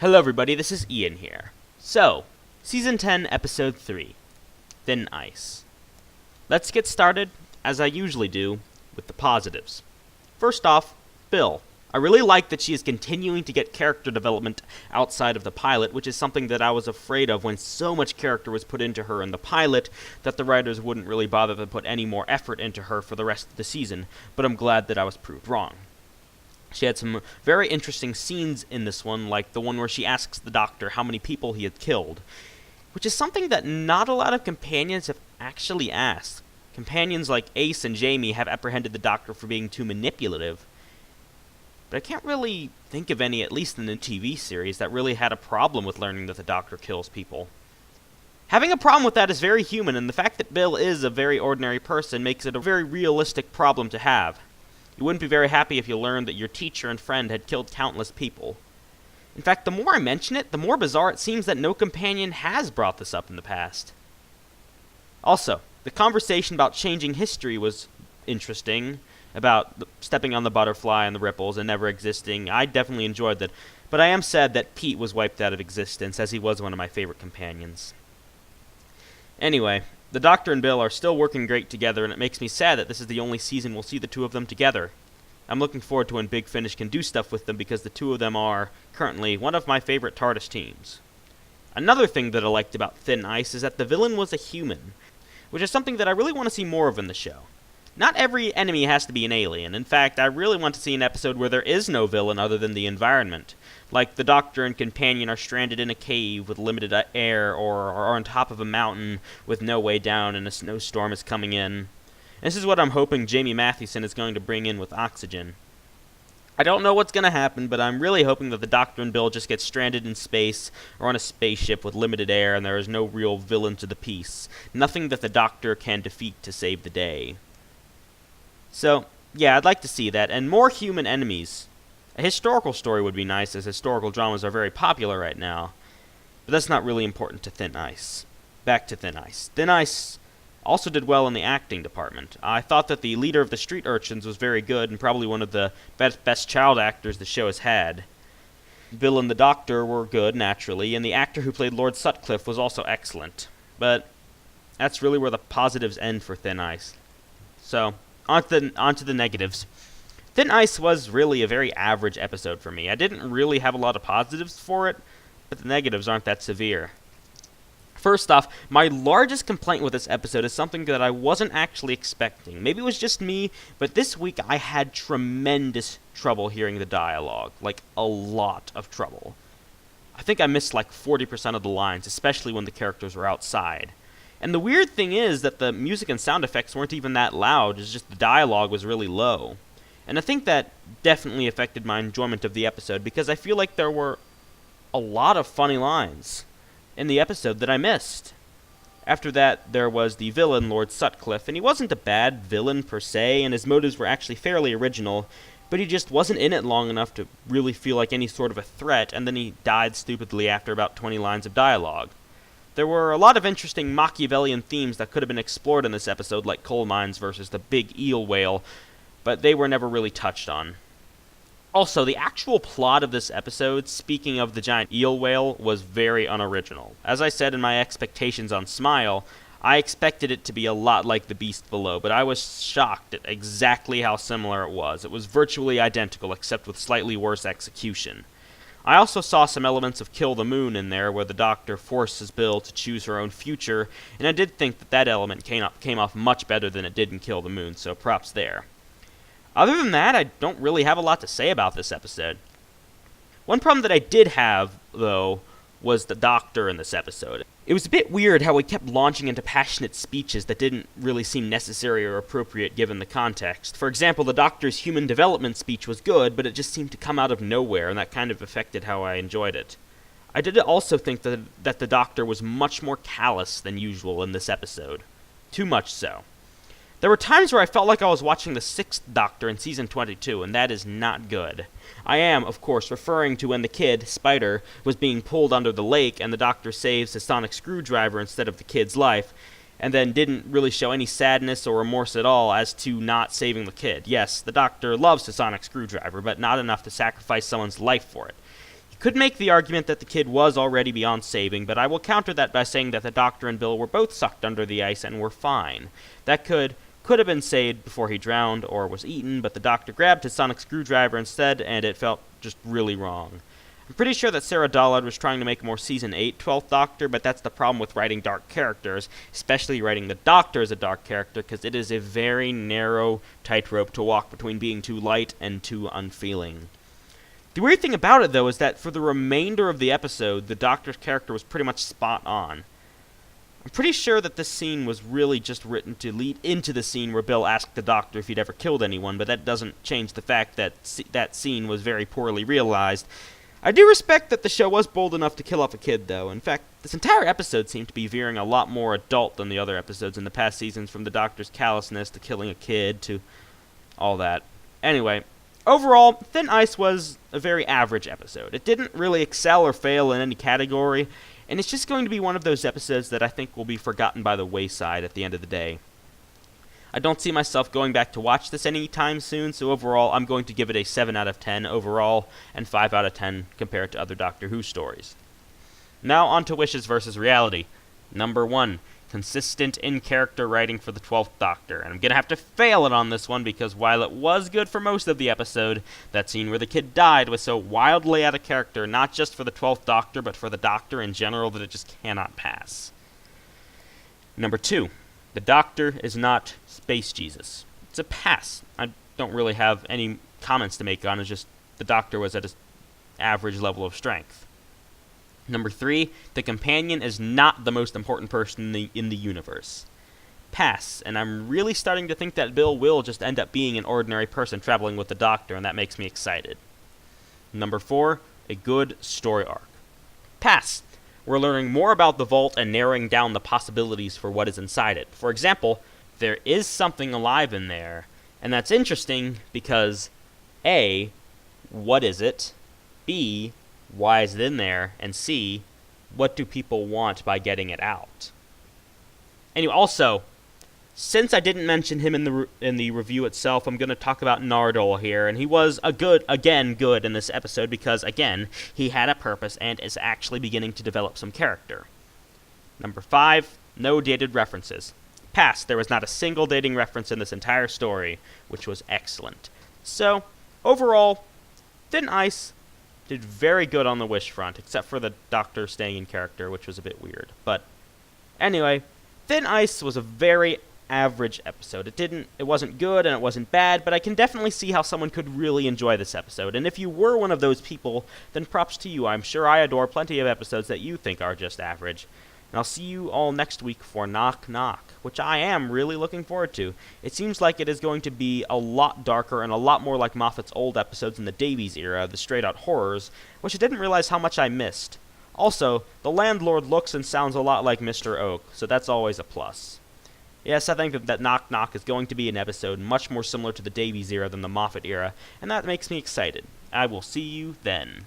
Hello everybody, this is Ian here. So, Season 10, Episode 3, Thin Ice. Let's get started, as I usually do, with the positives. First off, Bill. I really like that she is continuing to get character development outside of the pilot, which is something that I was afraid of when so much character was put into her in the pilot that the writers wouldn't really bother to put any more effort into her for the rest of the season, but I'm glad that I was proved wrong. She had some very interesting scenes in this one, like the one where she asks the doctor how many people he had killed, which is something that not a lot of companions have actually asked. Companions like Ace and Jamie have apprehended the doctor for being too manipulative, but I can't really think of any, at least in the TV series, that really had a problem with learning that the doctor kills people. Having a problem with that is very human, and the fact that Bill is a very ordinary person makes it a very realistic problem to have. You wouldn't be very happy if you learned that your teacher and friend had killed countless people. In fact, the more I mention it, the more bizarre it seems that no companion has brought this up in the past. Also, the conversation about changing history was interesting, about stepping on the butterfly and the ripples and never existing. I definitely enjoyed that, but I am sad that Pete was wiped out of existence, as he was one of my favorite companions. Anyway, the Doctor and Bill are still working great together, and it makes me sad that this is the only season we'll see the two of them together. I'm looking forward to when Big Finish can do stuff with them, because the two of them are, currently, one of my favorite TARDIS teams. Another thing that I liked about Thin Ice is that the villain was a human, which is something that I really want to see more of in the show. Not every enemy has to be an alien. In fact, I really want to see an episode where there is no villain other than the environment. Like the Doctor and companion are stranded in a cave with limited air, or are on top of a mountain with no way down and a snowstorm is coming in. This is what I'm hoping Jamie Mathewson is going to bring in with Oxygen. I don't know what's going to happen, but I'm really hoping that the Doctor and Bill just get stranded in space or on a spaceship with limited air and there is no real villain to the piece. Nothing that the Doctor can defeat to save the day. So, yeah, I'd like to see that, and more human enemies. A historical story would be nice, as historical dramas are very popular right now. But that's not really important to Thin Ice. Back to Thin Ice. Thin Ice also did well in the acting department. I thought that the leader of the street urchins was very good, and probably one of the best child actors the show has had. Bill and the Doctor were good, naturally, and the actor who played Lord Sutcliffe was also excellent. But that's really where the positives end for Thin Ice. So, on to the negatives. Thin Ice was really a very average episode for me. I didn't really have a lot of positives for it, but the negatives aren't that severe. First off, my largest complaint with this episode is something that I wasn't actually expecting. Maybe it was just me, but this week I had tremendous trouble hearing the dialogue. Like, a lot of trouble. I think I missed like 40% of the lines, especially when the characters were outside. And the weird thing is that the music and sound effects weren't even that loud, it's just the dialogue was really low. And I think that definitely affected my enjoyment of the episode, because I feel like there were a lot of funny lines in the episode that I missed. After that, there was the villain, Lord Sutcliffe, and he wasn't a bad villain per se, and his motives were actually fairly original, but he just wasn't in it long enough to really feel like any sort of a threat, and then he died stupidly after about 20 lines of dialogue. There were a lot of interesting Machiavellian themes that could have been explored in this episode, like coal mines versus the big eel whale, but they were never really touched on. Also, the actual plot of this episode, speaking of the giant eel whale, was very unoriginal. As I said in my expectations on Smile, I expected it to be a lot like The Beast Below, but I was shocked at exactly how similar it was. It was virtually identical, except with slightly worse execution. I also saw some elements of Kill the Moon in there, where the Doctor forces Bill to choose her own future, and I did think that element came off much better than it did in Kill the Moon, so props there. Other than that, I don't really have a lot to say about this episode. One problem that I did have, though, was the Doctor in this episode. It was a bit weird how he kept launching into passionate speeches that didn't really seem necessary or appropriate given the context. For example, the Doctor's human development speech was good, but it just seemed to come out of nowhere, and that kind of affected how I enjoyed it. I did also think that the Doctor was much more callous than usual in this episode. Too much so. There were times where I felt like I was watching the 6th Doctor in Season 22, and that is not good. I am, of course, referring to when the kid, Spider, was being pulled under the lake and the Doctor saves his sonic screwdriver instead of the kid's life, and then didn't really show any sadness or remorse at all as to not saving the kid. Yes, the Doctor loves his sonic screwdriver, but not enough to sacrifice someone's life for it. You Could make the argument that the kid was already beyond saving, but I will counter that by saying that the Doctor and Bill were both sucked under the ice and were fine. That could have been saved before he drowned or was eaten, but the Doctor grabbed his sonic screwdriver instead, and it felt just really wrong. I'm pretty sure that Sarah Dollard was trying to make a more Season 8 12th Doctor, but that's the problem with writing dark characters, especially writing the Doctor as a dark character, because it is a very narrow tightrope to walk between being too light and too unfeeling. The weird thing about it, though, is that for the remainder of the episode, the Doctor's character was pretty much spot on. I'm pretty sure that this scene was really just written to lead into the scene where Bill asked the Doctor if he'd ever killed anyone, but that doesn't change the fact that that scene was very poorly realized. I do respect that the show was bold enough to kill off a kid, though. In fact, this entire episode seemed to be veering a lot more adult than the other episodes in the past seasons, from the Doctor's callousness to killing a kid to all that. Anyway, overall, Thin Ice was a very average episode. It didn't really excel or fail in any category, and it's just going to be one of those episodes that I think will be forgotten by the wayside at the end of the day. I don't see myself going back to watch this anytime soon, so overall I'm going to give it a 7 out of 10 overall and 5 out of 10 compared to other Doctor Who stories. Now on to wishes versus reality. Number 1, consistent in-character writing for the 12th Doctor. And I'm going to have to fail it on this one because while it was good for most of the episode, that scene where the kid died was so wildly out of character, not just for the 12th Doctor, but for the Doctor in general, that it just cannot pass. Number 2, the Doctor is not Space Jesus. It's a pass. I don't really have any comments to make on it, just the Doctor was at his average level of strength. Number 3, the companion is not the most important person in the universe. Pass, and I'm really starting to think that Bill will just end up being an ordinary person traveling with the Doctor, and that makes me excited. Number 4, a good story arc. Pass. We're learning more about the vault and narrowing down the possibilities for what is inside it. For example, there is something alive in there, and that's interesting because A, what is it? B, why is it in there? And C, what do people want by getting it out? Anyway, also, since I didn't mention him in the review itself, I'm going to talk about Nardole here, and he was good in this episode because, again, he had a purpose and is actually beginning to develop some character. Number 5, no dated references. Pass, there was not a single dating reference in this entire story, which was excellent. So, overall, Thin Ice did very good on the wish front, except for the Doctor staying in character, which was a bit weird. But, anyway, Thin Ice was a very average episode. It wasn't good and it wasn't bad, but I can definitely see how someone could really enjoy this episode. And if you were one of those people, then props to you. I'm sure I adore plenty of episodes that you think are just average. And I'll see you all next week for Knock Knock, which I am really looking forward to. It seems like it is going to be a lot darker and a lot more like Moffat's old episodes in the Davies era, the straight-out horrors, which I didn't realize how much I missed. Also, the landlord looks and sounds a lot like Mr. Oak, so that's always a plus. Yes, I think that Knock Knock is going to be an episode much more similar to the Davies era than the Moffat era, and that makes me excited. I will see you then.